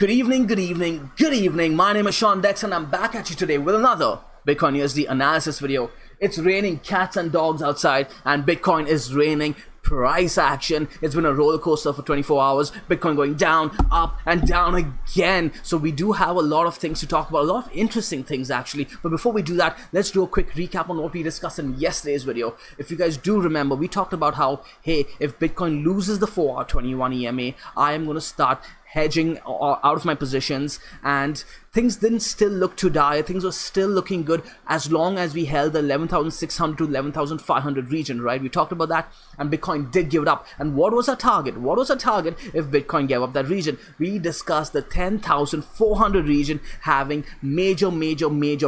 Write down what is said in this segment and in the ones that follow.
Good evening, good evening, good evening. My name is Sean Dex and I'm back at you today with another Bitcoin USD analysis video. It's raining cats and dogs outside and Bitcoin is raining price action. It's been a roller coaster for 24 hours. Bitcoin going down, up and down again. So we do have a lot of things to talk about, a lot of interesting things actually. But before we do that, let's do a quick recap on what we discussed in yesterday's video. If you guys do remember, we talked about how, hey, if Bitcoin loses the 4-hour-21 EMA, I am going to start hedging out of my positions, and things didn't still look to dire. Things were still looking good as long as we held the 11,600 to 11,500 region, right? We talked about that, and Bitcoin did give it up. And what was our target? What was our target if Bitcoin gave up that region? We discussed the 10,400 region having major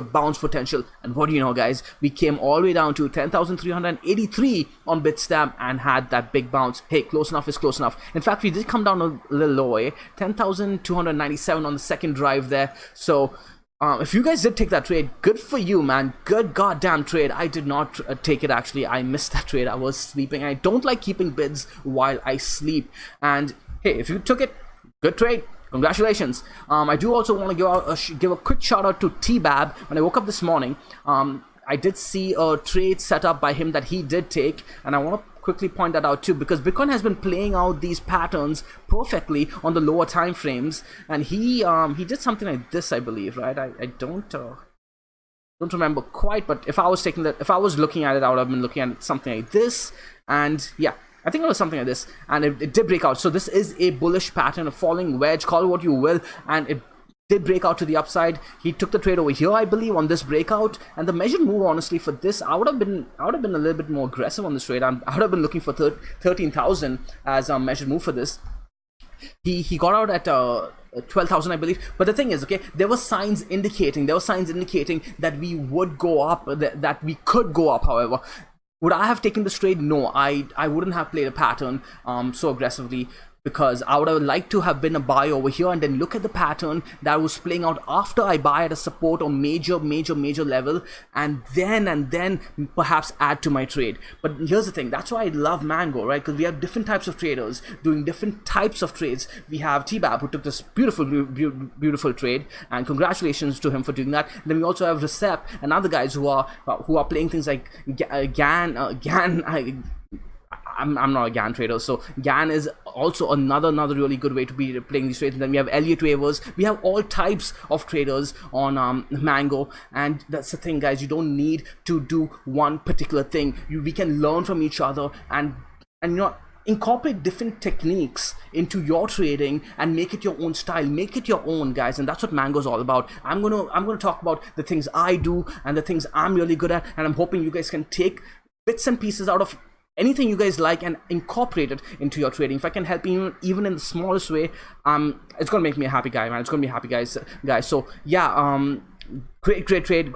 bounce potential. And what do you know, guys? We came all the way down to 10,383 on Bitstamp and had that big bounce. Hey, close enough is close enough. In fact, we did come down a little lower, 10,297 on the second drive there. So if you guys did take that trade, good for you, man. Good goddamn trade. I did not take it, actually. I missed that trade. I was sleeping. I don't like keeping bids while I sleep. And hey, if you took it, good trade. Congratulations. I do also want to give a quick shout out to T-Bab. When I woke up this morning, I did see a trade set up by him that he did take, and I want to quickly point that out too, because Bitcoin has been playing out these patterns perfectly on the lower time frames, and he did something like this, I believe, right? I don't remember quite, but if I was looking at it, I would have been looking at something like this, and yeah, I think it was something like this, and it did break out. So this is a bullish pattern, a falling wedge, call it what you will, and it did break out to the upside. He took the trade over here, I believe, on this breakout, and the measured move, honestly, for this, I would have been a little bit more aggressive on this trade. I would have been looking for 13,000 as a measured move for this. He got out at 12,000, I believe. But the thing is, okay, there were signs indicating that we would go up, that we could go up. However, would I have taken this trade? No, I wouldn't have played a pattern so aggressively, because I would have liked to have been a buy over here and then look at the pattern that was playing out after I buy at a support or major level, and then perhaps add to my trade. But here's the thing, that's why I love Mango, right? Because we have different types of traders doing different types of trades. We have T-Bab, who took this beautiful trade, and congratulations to him for doing that. And then we also have Recep and other guys who are playing things like I'm not a GAN trader, so GAN is also another really good way to be playing these trades. And then we have Elliott waivers. We have all types of traders on Mango, and that's the thing, guys. You don't need to do one particular thing. We can learn from each other and incorporate different techniques into your trading and make it your own style, make it your own, guys. And that's what Mango is all about. I'm gonna talk about the things I do and the things I'm really good at, and I'm hoping you guys can take bits and pieces out of anything you guys like and incorporate it into your trading. If I can help you even in the smallest way, it's gonna make me a happy guy, man. It's gonna be happy, guys. So yeah, great trade,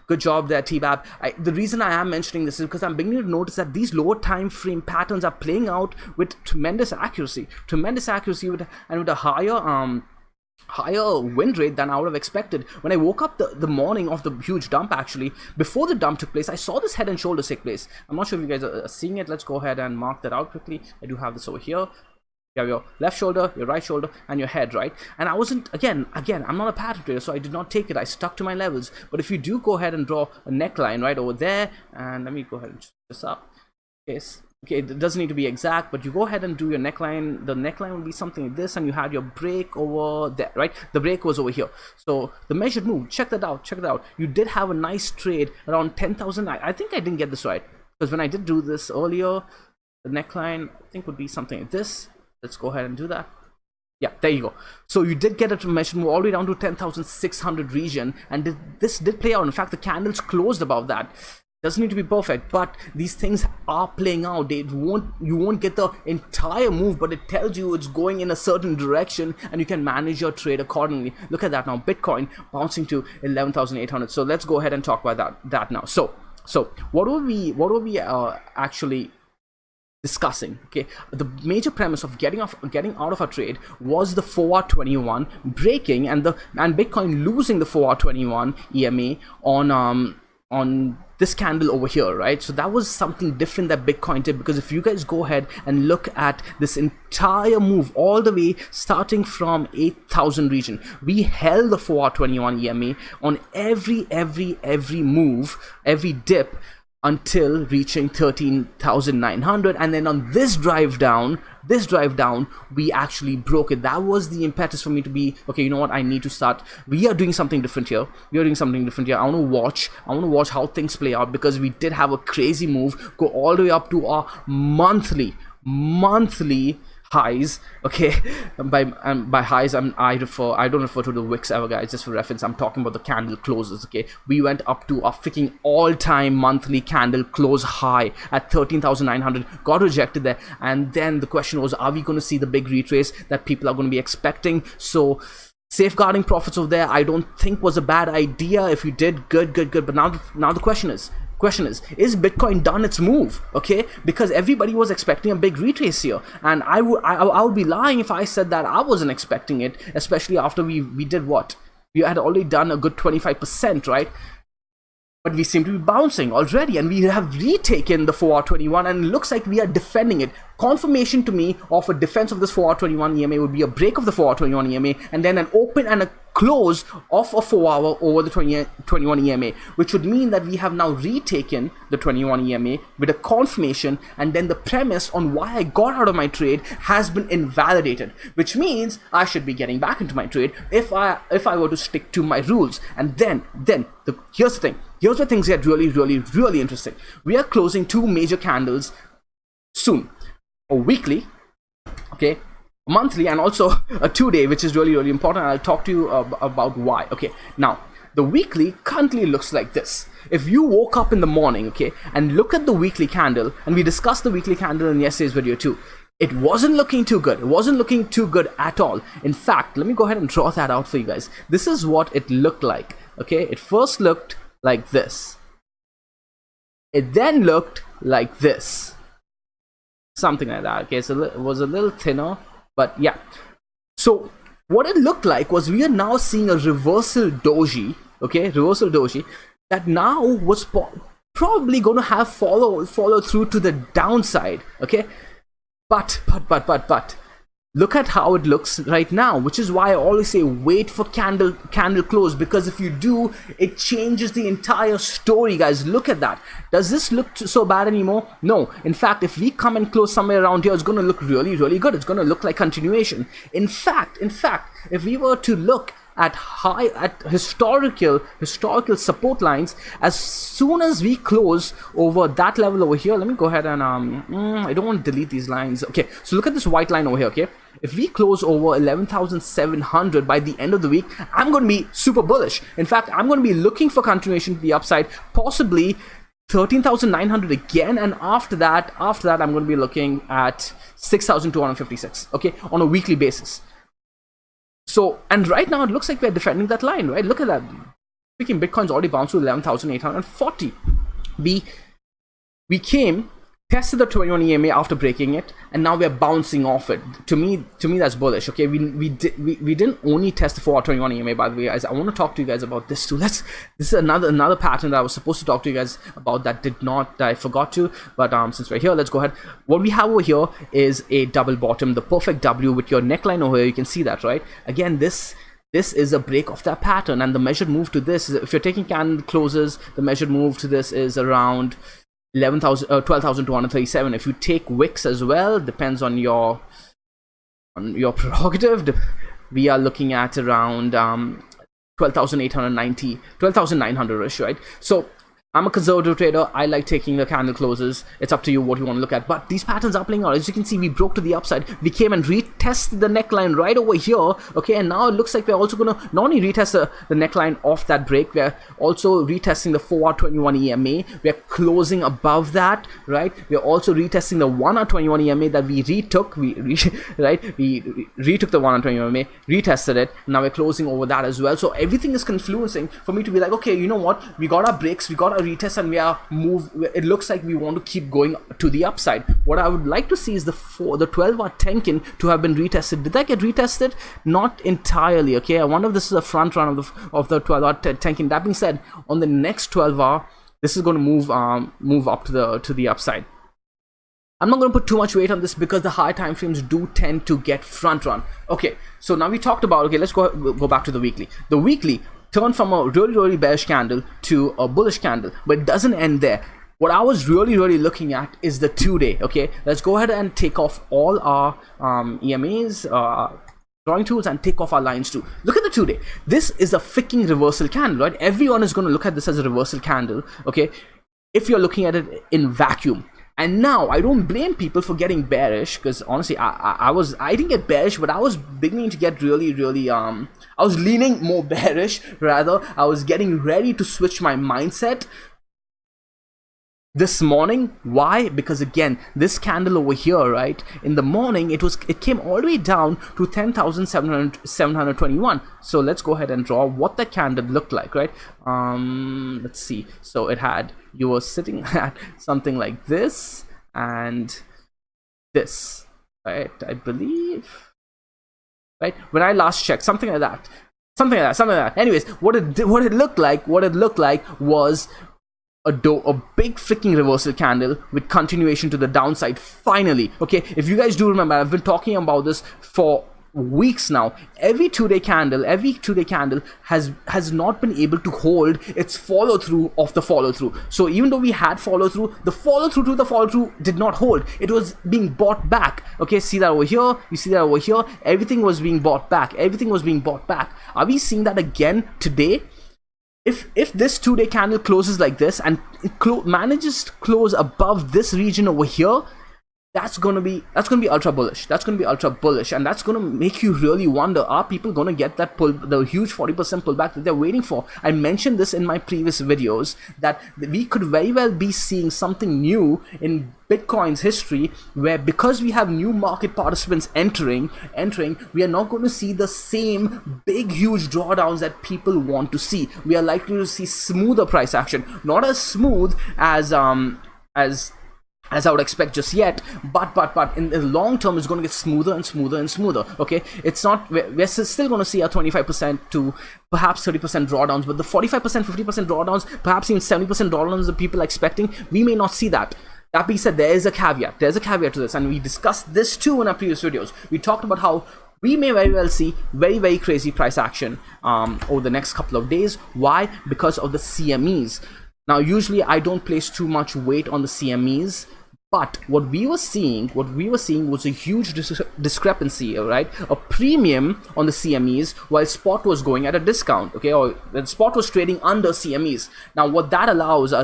good job there, T-Bab. The reason I am mentioning this is because I'm beginning to notice that these lower time frame patterns are playing out with tremendous accuracy with a higher win rate than I would have expected. When I woke up the morning of the huge dump, actually, before the dump took place, I saw this head and shoulders take place. I'm not sure if you guys are seeing it. Let's go ahead and mark that out quickly. I do have this over here. You have your left shoulder, your right shoulder, and your head, right? And I wasn't, again, I'm not a pattern trader, so I did not take it. I stuck to my levels. But if you do go ahead and draw a neckline right over there, and let me go ahead and check this up. Okay, it doesn't need to be exact, but you go ahead and do your neckline. The neckline will be something like this, and you had your break over there, right? The break was over here. So the measured move, check that out. You did have a nice trade around 10,000. I think I didn't get this right, because when I did do this earlier, the neckline, I think, would be something like this. Let's go ahead and do that. Yeah, there you go. So you did get a measured move all the way down to 10,600 region, and this did play out. In fact, the candles closed above that. Doesn't need to be perfect, but these things are playing out. You won't get the entire move, but it tells you it's going in a certain direction, and you can manage your trade accordingly. Look at that now, Bitcoin bouncing to 11,800. So let's go ahead and talk about that now. So what were we actually discussing? Okay, the major premise of getting out of our trade was the 4-hour-21 breaking and Bitcoin losing the 4-hour-21 EMA on this candle over here, right? So that was something different that Bitcoin did, because if you guys go ahead and look at this entire move all the way starting from 8,000 region, we held the 4-hour-21 EMA on every move, every dip, until reaching 13,900, and then on this drive down, we actually broke it. That was the impetus for me to be, okay, you know what, I need to start. We are doing something different here. I want to watch how things play out, because we did have a crazy move go all the way up to our monthly highs. Okay, by highs, I don't refer to the wicks ever, guys, just for reference. I'm talking about the candle closes. Okay, we went up to our freaking all-time monthly candle close high at 13,900, got rejected there, and then the question was, are we going to see the big retrace that people are going to be expecting? So safeguarding profits over there, I don't think was a bad idea. If you did, good. But now the question is Bitcoin done its move? Okay, because everybody was expecting a big retrace here, and I would be lying if I said that I wasn't expecting it, especially after we did what? We had already done a good 25%, right? But we seem to be bouncing already, and we have retaken the 4-hour-21, and it looks like we are defending it. Confirmation to me of a defense of this 4-hour-21 EMA would be a break of the 4-hour-21 EMA, and then an open and a close of a 4-hour over the 21 EMA, which would mean that we have now retaken the 21 EMA with a confirmation, and then the premise on why I got out of my trade has been invalidated, which means I should be getting back into my trade if I were to stick to my rules. And then here's the thing. Here's where things get really interesting. We are closing two major candles soon, a weekly, okay, monthly, and also a 2-day, which is really important. I'll talk to you about why. Okay, now the weekly currently looks like this. If you woke up in the morning, okay, and look at the weekly candle, and we discussed the weekly candle in yesterday's video too, it wasn't looking too good. It wasn't looking too good at all. In fact, let me go ahead and draw that out for you guys. This is what it looked like. Okay, it first looked like this. It then looked like this, something like that. Okay, so it was a little thinner, but yeah. So what it looked like was we are now seeing a reversal doji, okay, reversal doji, that now was probably going to have follow through to the downside. Okay, but look at how it looks right now, which is why I always say wait for candle close, because if you do, it changes the entire story, guys. Look at that. Does this look so bad anymore? No. In fact, if we come and close somewhere around here, it's going to look really good. It's going to look like continuation. In fact, if we were to look at historical support lines, as soon as we close over that level over here, let me go ahead and I don't want to delete these lines. Okay, so look at this white line over here. Okay, if we close over 11,700 by the end of the week, I'm going to be super bullish. In fact, I'm going to be looking for continuation to the upside, possibly 13,900 again, and after that I'm going to be looking at 6,256, okay, on a weekly basis. So, and right now it looks like we're defending that line, right? Look at that. Freaking Bitcoin's already bounced to 11,840. We came, tested the 21 EMA after breaking it, and now we're bouncing off it. To me that's bullish. Okay, we didn't only test the 4-hour-21 EMA, by the way, guys. I want to talk to you guys about this too. This is another pattern that I was supposed to talk to you guys about that I forgot to. But since we're here, let's go ahead. What we have over here is a double bottom, the perfect W with your neckline over here. You can see that, right? Again, this is a break of that pattern, and the measured move to this, if you're taking candle closes, the measured move to this is around 12,237. If you take wicks as well, depends on your prerogative, we are looking at around 12,890, 12,900ish, right? So I'm a conservative trader. I like taking the candle closes. It's up to you what you want to look at. But these patterns are playing out. As you can see, we broke to the upside. We came and retested the neckline right over here. Okay, and now it looks like we're also going to not only retest the neckline off that break, we're also retesting the 4-hour-21 EMA. We're closing above that, right? We're also retesting the 1-hour-21 EMA that we retook. We retook the 1-hour-21 EMA, retested it. Now we're closing over that as well. So everything is confluencing for me to be like, okay, you know what? We got our breaks, we got our retest, and we are it looks like we want to keep going to the upside. What I would like to see is the 12-hour Tenkin to have been retested. Did that get retested? Not entirely. Okay, I wonder if this is a front run of the 12-hour Tenkin. That being said, on the next 12-hour, this is going to move up to the upside. I'm not going to put too much weight on this because the high time frames do tend to get front run. Okay, so now we talked about, okay, let's go back to the weekly. The weekly turned from a really bearish candle to a bullish candle, but it doesn't end there. What I was really looking at is the 2-day. Okay, let's go ahead and take off all our EMAs, drawing tools, and take off our lines too. Look at the 2-day. This is a freaking reversal candle, right? Everyone is going to look at this as a reversal candle, okay, if you're looking at it in vacuum. And now I don't blame people for getting bearish, because honestly I didn't get bearish, but I was beginning to get really I was leaning more bearish. Rather, I was getting ready to switch my mindset this morning. Why? Because again, this candle over here, right, in the morning it came all the way down to 10,721. So let's go ahead and draw what that candle looked like, right? Let's see. So you were sitting at something like this and this, right? I believe, right, when I last checked, something like that. Anyways, what it looked like was a big freaking reversal candle with continuation to the downside finally. Okay, if you guys do remember, I've been talking about this for weeks now. Every 2-day candle has not been able to hold its follow through of the follow through. So even though we had follow through, the follow through did not hold. It was being bought back. Okay, see that over here, you see that over here, everything was being bought back. Are we seeing that again today? If this 2-day candle closes like this and it manages to close above this region over here, that's gonna be ultra bullish. And that's gonna make you really wonder, are people gonna get that the huge 40% pullback that they're waiting for? I mentioned this in my previous videos that we could very well be seeing something new in Bitcoin's history, where because we have new market participants entering, we are not going to see the same big huge drawdowns that people want to see. We are likely to see smoother price action, not as smooth as I would expect just yet, but in the long term it's going to get smoother and smoother. Okay, it's not, we're still going to see a 25% to perhaps 30% drawdowns, but the 45%, 50% drawdowns, perhaps even 70% drawdowns that people are expecting, we may not see that. That being said, there is a caveat to this, and we discussed this too in our previous videos. We talked about how we may very well see very crazy price action over the next couple of days. Why? Because of the CMEs. Now, usually I don't place too much weight on the CMEs, but what we were seeing was a huge discrepancy, right? A premium on the CMEs while spot was going at a discount, okay, or the spot was trading under CMEs. Now, what that allows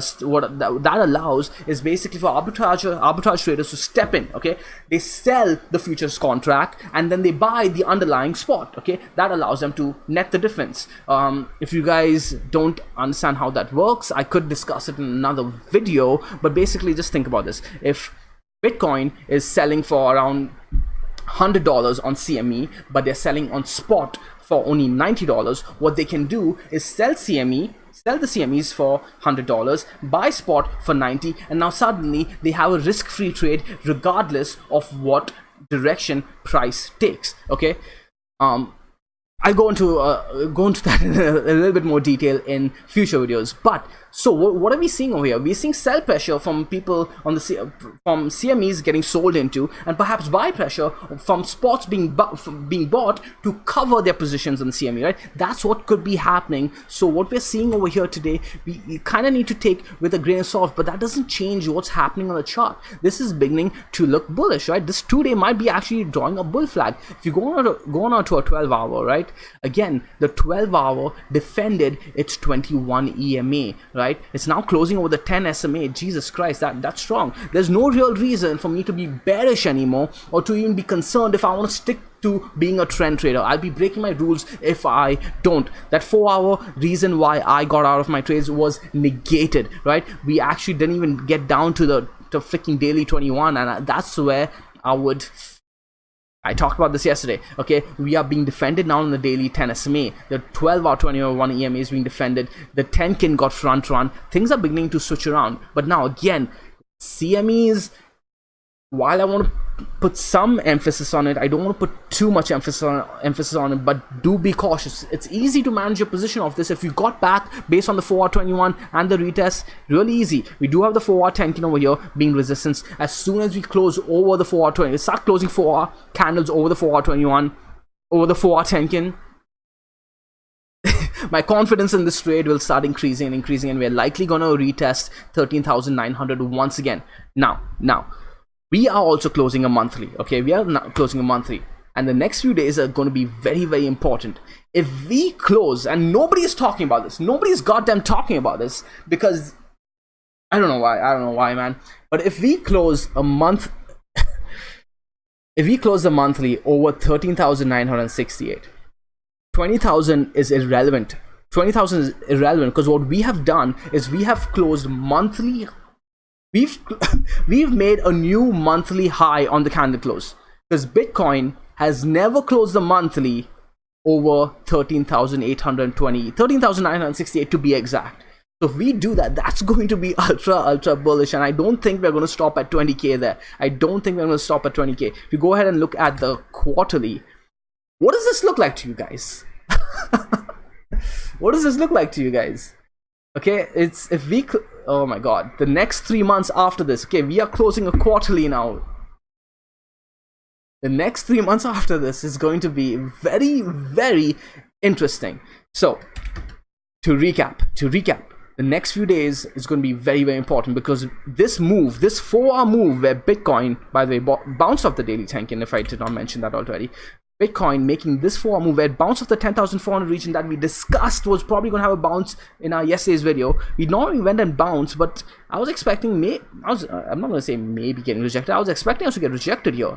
is basically for arbitrage traders to step in, okay? They sell the futures contract and then they buy the underlying spot, okay? That allows them to net the difference. If you guys don't understand how that works, I could discuss it in another video, but basically just think about this. If Bitcoin is selling for around $100 on CME, but they're selling on spot for only $90, what they can do is sell the CMEs for $100, buy spot for $90, and now suddenly they have a risk-free trade regardless of what direction price takes. Okay, I'll go into that in a little bit more detail in future videos. But so what are we seeing over here? We're seeing sell pressure from people from CMEs getting sold into, and perhaps buy pressure from spots being bought to cover their positions on the CME, right? That's what could be happening. So what we're seeing over here today, we kind of need to take with a grain of salt, but that doesn't change what's happening on the chart. This is beginning to look bullish, right? This 2-day might be actually drawing a bull flag. If you go on to a 12-hour, right? Again, the 12-hour defended its 21 EMA, right? It's now closing over the 10 SMA. Jesus Christ, that's strong. There's no real reason for me to be bearish anymore or to even be concerned if I want to stick to being a trend trader. I'll be breaking my rules if I don't. That 4-hour reason why I got out of my trades was negated, right? We actually didn't even get down to the freaking daily 21, and that's where I talked about this yesterday, okay? We are being defended now on the daily 10 SMA. The 12-hour 21 EMA is being defended. The 10-kin got front run. Things are beginning to switch around. But now again, CMEs, while I want to put some emphasis on it. I don't want to put too much emphasis on it, but do be cautious. It's easy to manage your position of this if you got back based on the 4R21 and the retest. Really easy. We do have the 4R Tenkin over here being resistance. As soon as we close over the 4R20, we start closing 4R candles over the 4R21, over the 4R Tenkin, my confidence in this trade will start increasing and increasing, and we're likely going to retest 13,900 once again. Now, we are also closing a monthly. Okay, we are now closing a monthly, and the next few days are going to be very, very important. If we close, and nobody is talking about this, nobody's goddamn talking about this, because I don't know why, man. But if we close a month, if we close the monthly over 13,968, 20,000 is irrelevant. 20,000 is irrelevant because what we have done is we have closed monthly. We've made a new monthly high on the candle close, because Bitcoin has never closed the monthly over 13,820, 13,968 to be exact. So if we do that, that's going to be ultra bullish, and I don't think we're going to stop at 20k there. I don't think we're going to stop at 20k. If you go ahead and look at the quarterly, what does this look like to you guys? What does this look like to you guys? Okay, it's if we oh my god, the next 3 months after this, okay, we are closing a quarterly now. The next 3 months after this is going to be very, very interesting. So to recap, the next few days is going to be very, very important, because this move, this 4-hour move where Bitcoin, by the way, bounced off the daily Tenkin, if I did not mention that already, Bitcoin making this 4-hour move where it bounced off the 10,400 region that we discussed was probably going to have a bounce in our yesterday's video. We normally went and bounced, but I was expecting I'm not going to say maybe getting rejected. I was expecting us to get rejected here.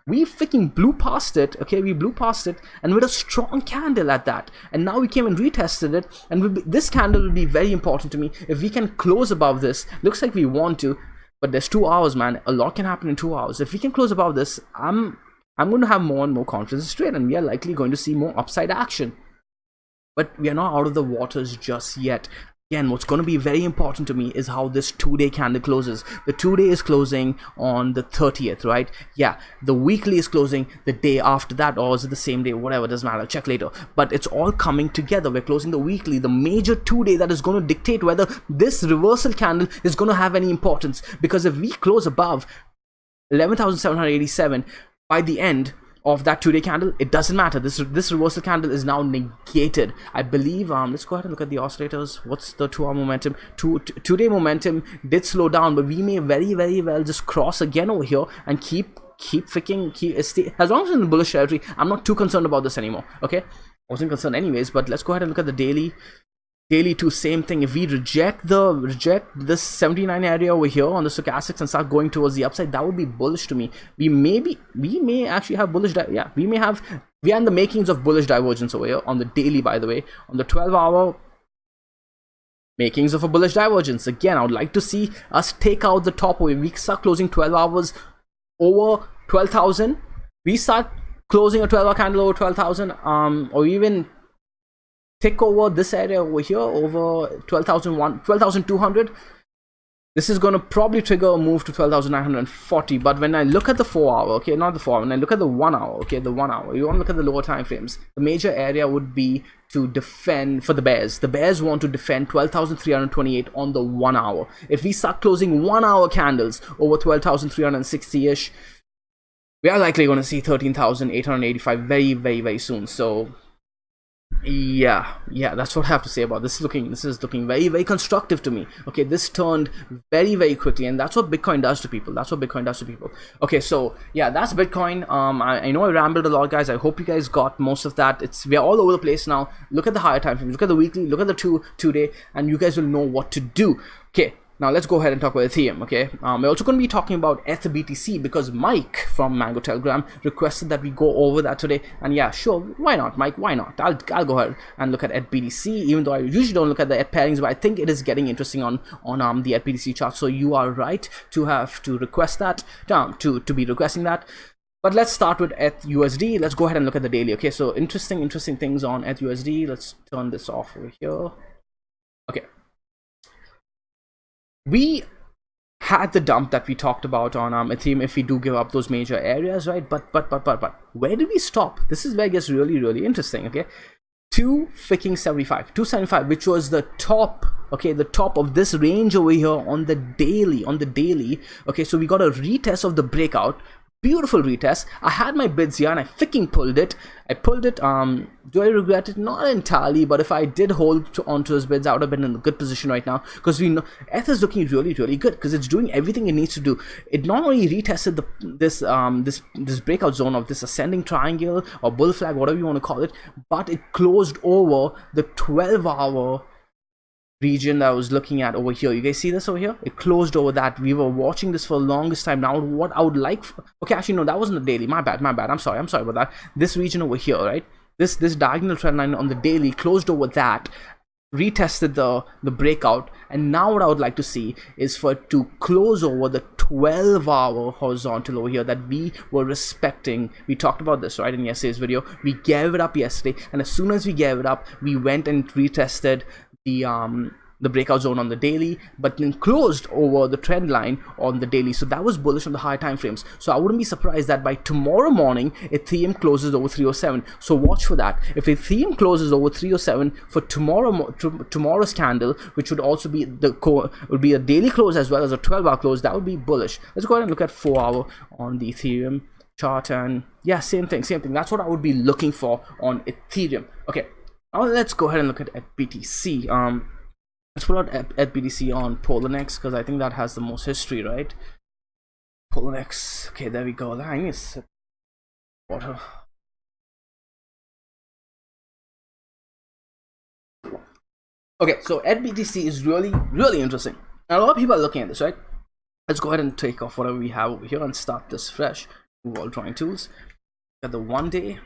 We freaking blew past it. Okay, we blew past it, and with a strong candle at that. And now we came and retested it, and this candle will be very important to me. If we can close above this, looks like we want to, but there's 2 hours, man. A lot can happen in 2 hours. If we can close above this, I'm going to have more and more confidence straight, and we are likely going to see more upside action. But we are not out of the waters just yet. Again, what's going to be very important to me is how this 2-day candle closes. The 2-day is closing on the 30th, right? Yeah, the weekly is closing the day after that, or is it the same day? Whatever, doesn't matter, check later. But it's all coming together. We're closing the weekly, the major 2-day that is going to dictate whether this reversal candle is going to have any importance. Because if we close above 11,787 by the end of that 2-day candle, it doesn't matter. This reversal candle is now negated. I believe, let's go ahead and look at the oscillators. What's the 2-hour momentum? 2-day momentum did slow down, but we may very, very well just cross again over here and keep as long as it's in the bullish territory. I'm not too concerned about this anymore. Okay, I wasn't concerned anyways, but let's go ahead and look at the daily too. Same thing. If we reject this 79 area over here on the stochastics and start going towards the upside, that would be bullish to me. We may actually have bullish we are in the makings of bullish divergence over here on the daily, by the way. On the 12-hour, makings of a bullish divergence. Again, I would like to see us take out the top over. We start closing 12 hours over 12,000. We start closing a 12-hour candle over 12,000, or even tick over this area over here over 12,200. This is going to probably trigger a move to 12,940. But when I look at the 4-hour, okay, not the 4-hour, when I look at the 1 hour, okay, the 1 hour, you want to look at the lower time frames. The major area would be to defend for the bears. The bears want to defend 12,328 on the 1 hour. If we start closing 1 hour candles over 12,360-ish, we are likely going to see 13,885 very, very, very soon. So yeah, that's what I have to say about this. This is looking very, very constructive to me. Okay, this turned very, very quickly, and that's what Bitcoin does to people. Okay, so yeah, that's Bitcoin. I know I rambled a lot, guys. I hope you guys got most of that. We're all over the place now. Look at the higher time frames, look at the weekly, look at the two-day, and you guys will know what to do. Okay, now let's go ahead and talk about Ethereum. Okay, we're also going to be talking about ETH BTC, because Mike from Mango Telegram requested that we go over that today. And yeah, sure, why not, Mike? Why not? I'll go ahead and look at ETH BTC, even though I usually don't look at the ETH pairings, but I think it is getting interesting on the ETH BTC chart. So you are right to have to request that, to be requesting that. But let's start with ETH USD. Let's go ahead and look at the daily. Okay, so interesting things on ETH USD. Let's turn this off over here. Okay. We had the dump that we talked about on Ethereum if we do give up those major areas, right? But where did we stop? This is where it gets really interesting. Okay, 275, which was the top, okay, the top of this range over here on the daily, okay. So we got a retest of the breakout, beautiful retest. I had my bids here and I freaking pulled it. Do I regret it? Not entirely, but if I did hold onto those bids, I would have been in a good position right now, because we know ETH is looking really good, because it's doing everything it needs to do. It not only retested this breakout zone of this ascending triangle or bull flag, whatever you want to call it, but it closed over the 12-hour region that I was looking at over here. You guys see this over here? It closed over that. We were watching this for the longest time. Now what I would like okay, actually no, that wasn't the daily, my bad. I'm sorry about that. This region over here, right, this diagonal trend line on the daily closed over that, retested the breakout, and now what I would like to see is for it to close over the 12-hour horizontal over here that we were respecting. We talked about this, right, in yesterday's video. We gave it up yesterday, and as soon as we gave it up, we went and retested the breakout zone on the daily, but then closed over the trend line on the daily. So that was bullish on the higher time frames. So I wouldn't be surprised that by tomorrow morning Ethereum closes over 307. So watch for that. If Ethereum closes over 307 for tomorrow's candle, which would also be a daily close as well as a 12-hour close, that would be bullish. Let's go ahead and look at 4-hour on the Ethereum chart, and yeah, same thing. That's what I would be looking for on Ethereum. Okay, now let's go ahead and look at BTC. Let's pull out BTC on Poloniex, because I think that has the most history, right? Poloniex. Okay, there we go. I need water. Okay, so BTC is really interesting. And a lot of people are looking at this, right? Let's go ahead and take off whatever we have over here and start this fresh. Move all drawing tools. Got the 1 day.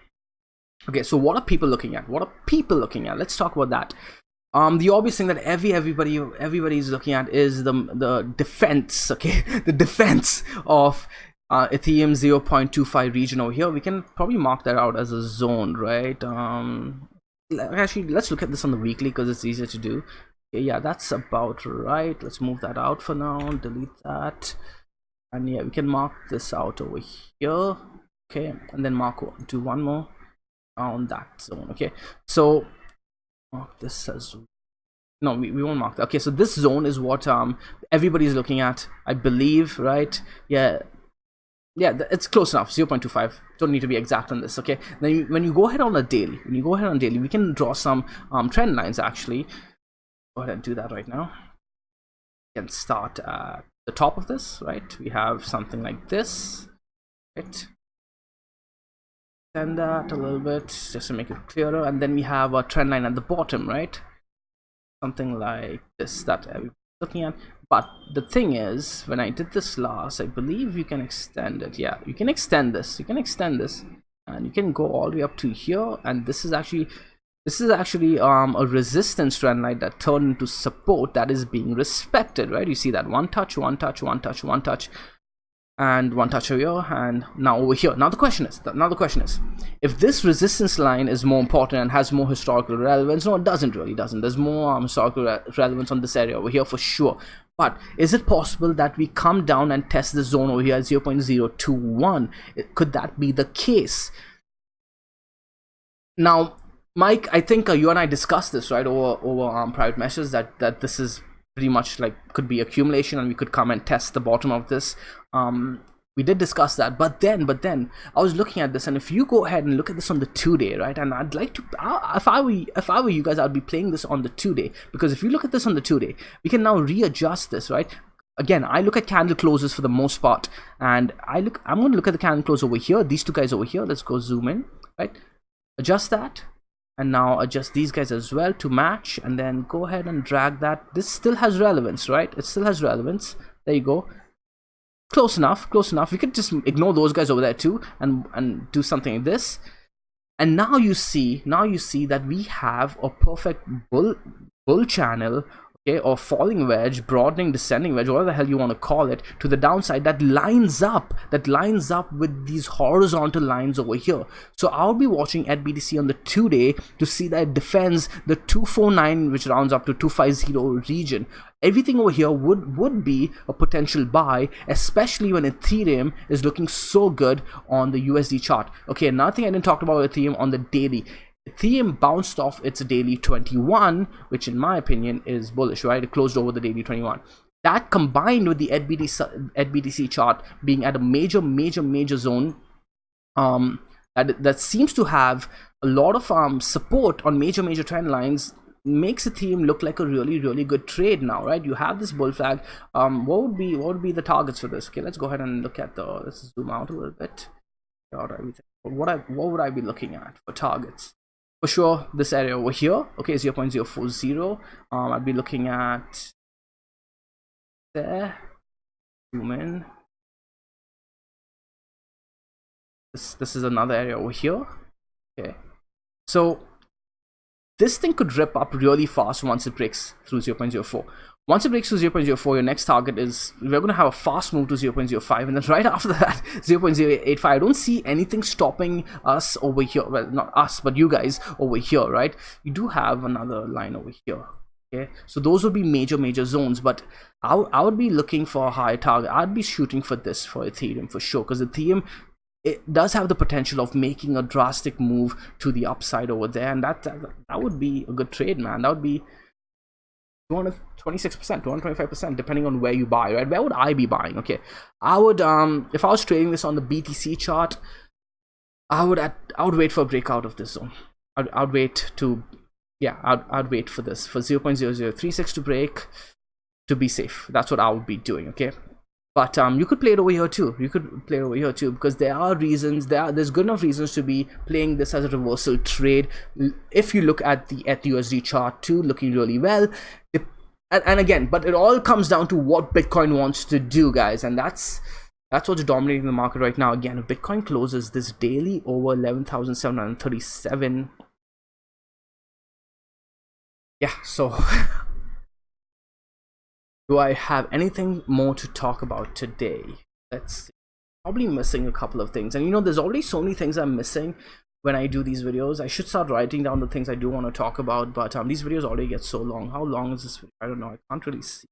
Okay, so what are people looking at? Let's talk about that. The obvious thing that everybody is looking at is the defense, okay, the defense of Ethereum 0.25 region over here. We can probably mark that out as a zone, right? Actually, let's look at this on the weekly because it's easier to do. Okay, yeah, that's about right. Let's move that out for now, delete that, and yeah, we can mark this out over here. Okay, and then do one more on that zone. Okay, so mark this as, no, we won't mark that. Okay, so this zone is what everybody is looking at, I believe, right? Yeah, it's close enough. 0.25. Don't need to be exact on this. Okay, then when you go ahead on a daily, we can draw some trend lines. Actually, go ahead and do that right now. We can start at the top of this, right? We have something like this, right? Extend that a little bit just to make it clearer, and then we have a trend line at the bottom, right? Something like this that everybody's looking at. But the thing is, when I did this last, I believe you can extend it. Yeah, you can extend this, and you can go all the way up to here, and this is actually a resistance trend line that turned into support that is being respected, right? You see that one touch, and one touch over here, and now over here. Now the question is, if this resistance line is more important and has more historical relevance. No, it doesn't. There's more historical relevance on this area over here for sure. But is it possible that we come down and test the zone over here at 0.021? Could that be the case? Now, Mike, I think you and I discussed this, right, over private messages, that this is pretty much like could be accumulation and we could come and test the bottom of this. We did discuss that, but then I was looking at this, and if you go ahead and look at this on the 2-day, right, and I'd like to, if I were you guys, I'd be playing this on the 2-day, because if you look at this on the 2-day, we can now readjust this, right? Again, I look at candle closes for the most part, and I'm going to look at the candle close over here, these two guys over here. Let's go zoom in, right? Adjust that, and now adjust these guys as well to match, and then go ahead and drag that. This still has relevance, right? It still has relevance. There you go. Close enough. We could just ignore those guys over there too, and do something like this. And now you see that we have a perfect bull channel okay, or falling wedge, broadening, descending wedge, whatever the hell you want to call it, to the downside that lines up with these horizontal lines over here. So I'll be watching at BTC on the 2-day to see that it defends the 249, which rounds up to 250 region. Everything over here would be a potential buy, especially when Ethereum is looking so good on the USD chart. Okay, another thing I didn't talk about Ethereum on the daily. Ethereum bounced off its daily 21, which in my opinion is bullish, right? It closed over the daily 21. That combined with the BTC chart being at a major zone, that seems to have a lot of support on major trend lines, makes Ethereum look like a really good trade now, right? You have this bull flag. What would be the targets for this? Okay, let's go ahead and look at let's zoom out a little bit. What would I be looking at for targets? For sure, this area over here, okay, 0.040. I'd be looking at there. Zoom in. This is another area over here. Okay, so this thing could rip up really fast once it breaks through 0.04. Once it breaks to 0.04, your next target is, we're going to have a fast move to 0.05, and then right after that, 0.085. I don't see anything stopping us over here. Well, not us, but you guys over here, right? You do have another line over here. Okay, so those would be major zones, but I would be looking for a high target. I'd be shooting for this for Ethereum for sure, because Ethereum, it does have the potential of making a drastic move to the upside over there, and that would be a good trade, man. That would be 226%, 225%, depending on where you buy, right? Where would I be buying? Okay, I would, if I was trading this on the BTC chart, I would wait for a breakout of this zone. I'd wait to, yeah, I'd wait for this, for 0.0036 to break, to be safe. That's what I would be doing, okay? But you could play it over here too. Because there are reasons. There's good enough reasons to be playing this as a reversal trade. If you look at the USD chart too, looking really well. And again, but it all comes down to what Bitcoin wants to do, guys, and that's what's dominating the market right now. Again, if Bitcoin closes this daily over 11,737, yeah. So. Do I have anything more to talk about today? Let's see. Probably missing a couple of things. And you know, there's already so many things I'm missing when I do these videos. I should start writing down the things I do want to talk about, but these videos already get so long. How long is this video? I don't know. I can't really see.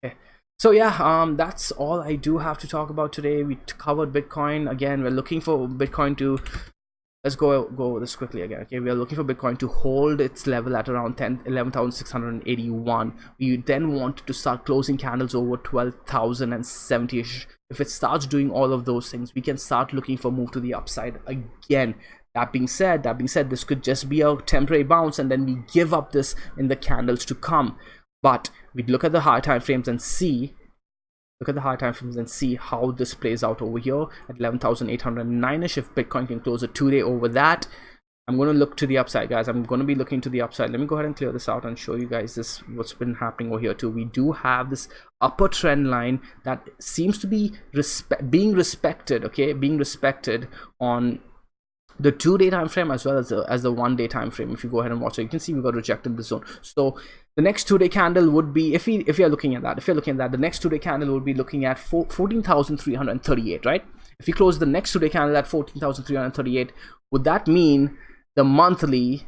Okay. So yeah, that's all I do have to talk about today. We covered Bitcoin. Again, we're looking for Bitcoin to, let's go over this quickly again. Okay, we are looking for Bitcoin to hold its level at around 11,681. We then want to start closing candles over 12,070-ish. If it starts doing all of those things, we can start looking for move to the upside again. That being said, this could just be a temporary bounce, and then we give up this in the candles to come. But we'd look at the higher time frames and see. Look at the high time frames and see how this plays out over here at 11,809-ish. If Bitcoin can close a 2-day over that, I'm going to look to the upside, guys. I'm going to be looking to the upside. Let me go ahead and clear this out and show you guys this, what's been happening over here too. We do have this upper trend line that seems to be being respected, okay, being respected on the 2-day time frame as well as the 1-day time frame. If you go ahead and watch it, you can see we got rejected in the zone. So the next 2-day candle would be, if you're looking at that, the next 2-day candle would be looking at 14,338, right? If you close the next 2-day candle at 14,338, would that mean the monthly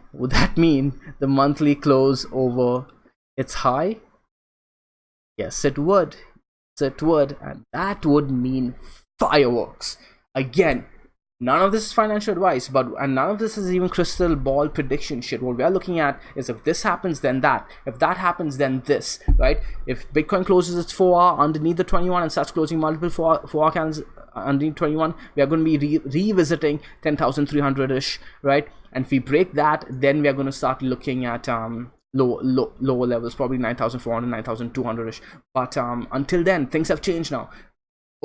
close over its high? Yes, it would. And that would mean fireworks. Again, none of this is financial advice, and none of this is even crystal ball prediction shit. What we are looking at is, if this happens, then that. If that happens, then this, right? If Bitcoin closes its 4-hour underneath the 21 and starts closing multiple 4-hour candles underneath 21, we are going to be revisiting 10,300-ish, right? And if we break that, then we are going to start looking at lower levels, probably 9,400, 9,200-ish. But until then, things have changed now.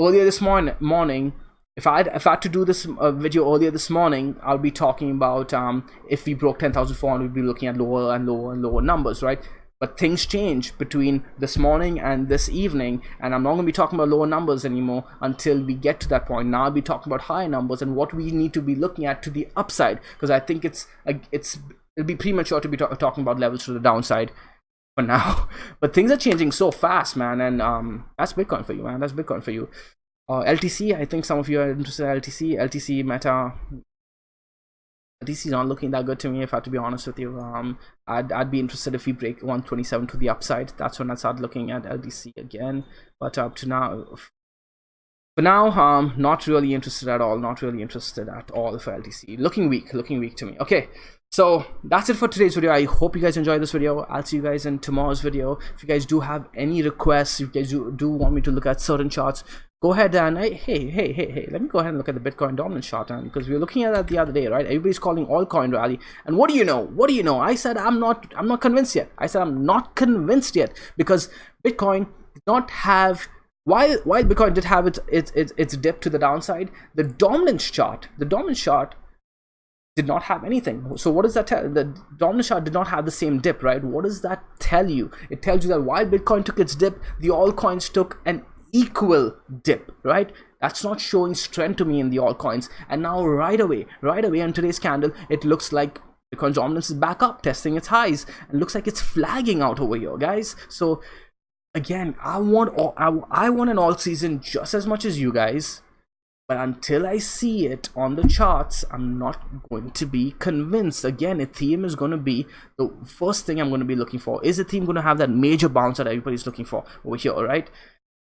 Earlier this morning, if I had to do this video earlier this morning, I'll be talking about if we broke 10,400, we'd be looking at lower and lower numbers, right? But things change between this morning and this evening, and I'm not going to be talking about lower numbers anymore until we get to that point. Now I'll be talking about higher numbers and what we need to be looking at to the upside, because I think it'll be premature to be talking about levels to the downside. for now. But things are changing so fast, man, and that's Bitcoin for you, man. That's Bitcoin for you. LTC, I think some of you are interested in LTC Meta. LTC is not looking that good to me, if I have to be honest with you. I'd be interested if we break 127 to the upside. That's when I start looking at LTC again. But up to now, for now, not really interested at all. Not really interested at all for LTC. Looking weak to me. Okay, so that's it for today's video. I hope you guys enjoyed this video. I'll see you guys in tomorrow's video. If you guys do have any requests, if you guys do want me to look at certain charts, go ahead and hey, let me go ahead and look at the Bitcoin dominance chart, because we were looking at that the other day, right? Everybody's calling altcoin rally, and what do you know? I said I'm not convinced yet. I said I'm not convinced yet, because Bitcoin did not have, while Bitcoin did have its dip to the downside, the dominance chart did not have anything. So what does that tell? The dominance chart did not have the same dip, right? What does that tell you? It tells you that while Bitcoin took its dip, the altcoins took an equal dip, right? That's not showing strength to me in the altcoins. And now right away on today's candle, it looks like Bitcoin's dominance is back up, testing its highs, and looks like it's flagging out over here, guys. So again, I want an alt season just as much as you guys, but until I see it on the charts, I'm not going to be convinced. Again, Ethereum is going to be the first thing I'm going to be looking for. Is Ethereum going to have that major bounce that everybody's looking for over here, right?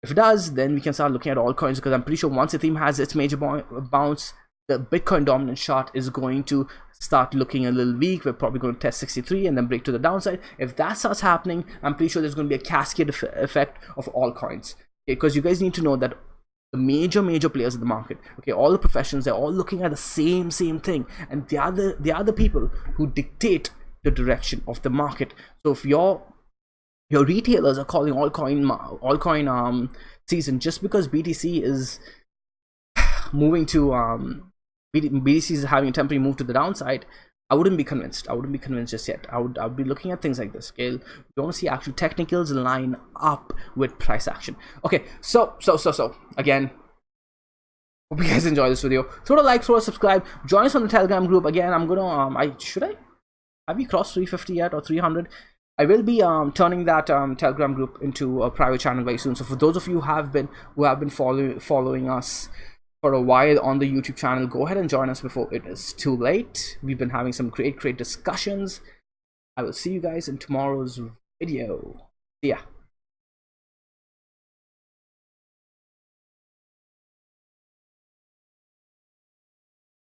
If it does, then we can start looking at altcoins, because I'm pretty sure once Ethereum has its major bounce, the Bitcoin dominance chart is going to start looking a little weak. We're probably going to test 63 and then break to the downside. If that starts happening, I'm pretty sure there's going to be a cascade effect of altcoins. Because you guys need to know that the major players in the market, okay, all the professionals, they're all looking at the same thing, and they are the people who dictate the direction of the market. So if your retailers are calling altcoin season just because BTC is moving to BTC is having a temporary move to the downside, I wouldn't be convinced. Just yet. I would be looking at things like this. Okay, we want to see actual technicals line up with price action. Okay, so again, hope you guys enjoy this video. Throw a like, throw a subscribe, join us on the Telegram group. Again, I'm gonna have we crossed 350 yet, or 300? I will be turning that Telegram group into a private channel very soon. So for those of you who have been following us for a while on the YouTube channel, go ahead and join us before it is too late. We've been having some great discussions. I will see you guys in tomorrow's video. See ya.